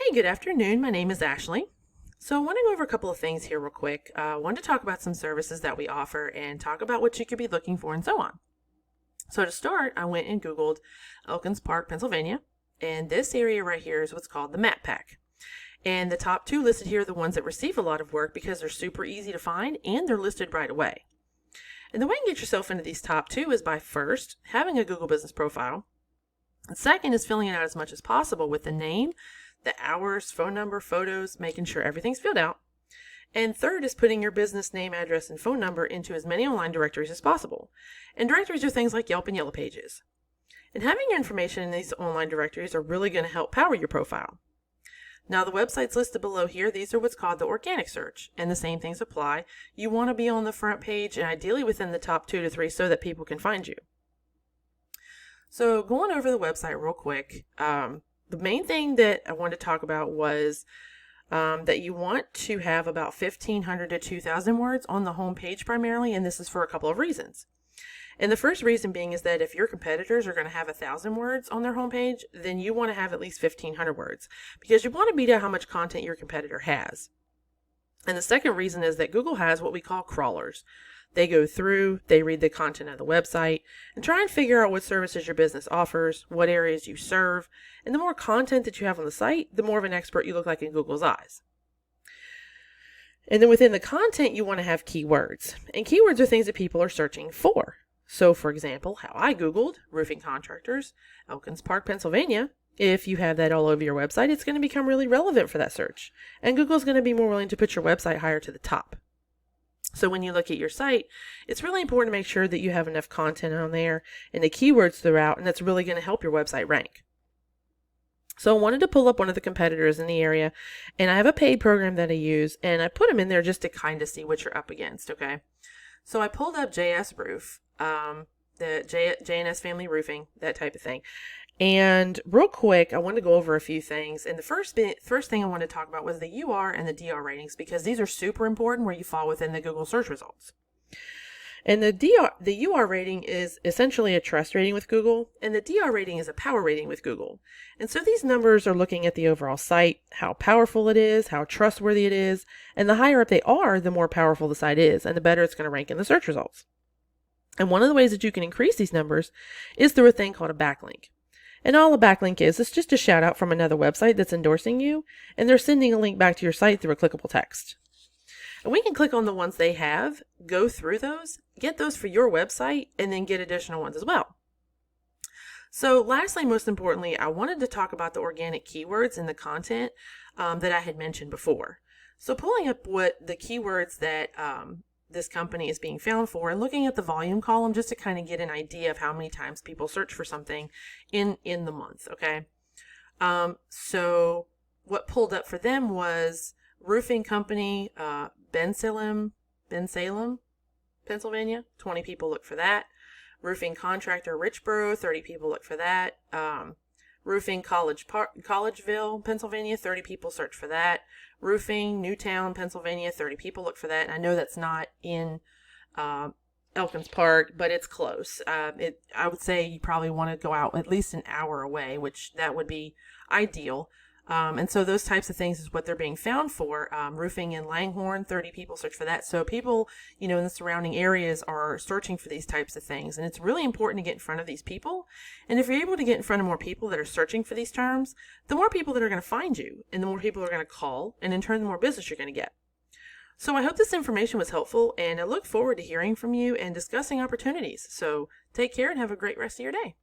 Hey, good afternoon. My name is Ashley. So I want to go over a couple of things here real quick. I want to talk about some services that we offer and talk about what you could be looking for and so on. So to start, I went and Googled Elkins Park, Pennsylvania, and this area right here is what's called the Map Pack. And the top two listed here are the ones that receive a lot of work because they're super easy to find and they're listed right away. And the way you can get yourself into these top two is by first having a Google business profile. And second is filling it out as much as possible with the name, the hours, phone number, photos, making sure everything's filled out. And third is putting your business name, address, and phone number into as many online directories as possible. And directories are things like Yelp and Yellow Pages. And having your information in these online directories are really going to help power your profile. Now the websites listed below here, these are what's called the organic search, and the same things apply. You want to be on the front page and ideally within the top 2 to 3 so that people can find you. So going over the website real quick, the main thing that I wanted to talk about was that you want to have about 1,500 to 2,000 words on the home page primarily, and this is for a couple of reasons. And the first reason being is that if your competitors are going to have 1,000 words on their homepage, then you want to have at least 1,500 words because you want to beat out how much content your competitor has. And the second reason is that Google has what we call crawlers. They go through, they read the content of the website, and try and figure out what services your business offers, what areas you serve, and the more content that you have on the site, the more of an expert you look like in Google's eyes. And then within the content, you want to have keywords. And keywords are things that people are searching for. So, for example, how I Googled roofing contractors, Elkins Park, Pennsylvania. If you have that all over your website, it's going to become really relevant for that search. And Google's going to be more willing to put your website higher to the top. So when you look at your site, it's really important to make sure that you have enough content on there and the keywords throughout, and that's really going to help your website rank. So I wanted to pull up one of the competitors in the area, and I have a paid program that I use, and I put them in there just to kind of see what you're up against, okay? So I pulled up JS Roof, the J&S Family Roofing, that type of thing. And real quick, I wanted to go over a few things. And the first thing I wanted to talk about was the UR and the DR ratings, because these are super important where you fall within the Google search results. And the UR rating is essentially a trust rating with Google, and the DR rating is a power rating with Google. And so these numbers are looking at the overall site, how powerful it is, how trustworthy it is, and the higher up they are, the more powerful the site is, and the better it's going to rank in the search results. And one of the ways that you can increase these numbers is through a thing called a backlink. And all a backlink is, it's just a shout out from another website that's endorsing you, and they're sending a link back to your site through a clickable text. And we can click on the ones they have, go through those, get those for your website, and then get additional ones as well. So lastly, most importantly, I wanted to talk about the organic keywords in the content that I had mentioned before. So pulling up what the keywords that this company is being found for and looking at the volume column just to kind of get an idea of how many times people search for something in the month, okay? So what pulled up for them was roofing company, Ben Salem, Pennsylvania, 20 people look for that. Roofing contractor, Richboro, 30 people look for that. Roofing Collegeville, Pennsylvania, 30 people search for that. Roofing Newtown, Pennsylvania, 30 people look for that. And I know that's not in Elkins Park, but it's close. I would say you probably want to go out at least an hour away, which that would be ideal. And so those types of things is what they're being found for. Roofing in Langhorne, 30 people search for that. So people, in the surrounding areas are searching for these types of things. And it's really important to get in front of these people. And if you're able to get in front of more people that are searching for these terms, the more people that are going to find you and the more people are going to call, and in turn, the more business you're going to get. So I hope this information was helpful, and I look forward to hearing from you and discussing opportunities. So take care and have a great rest of your day.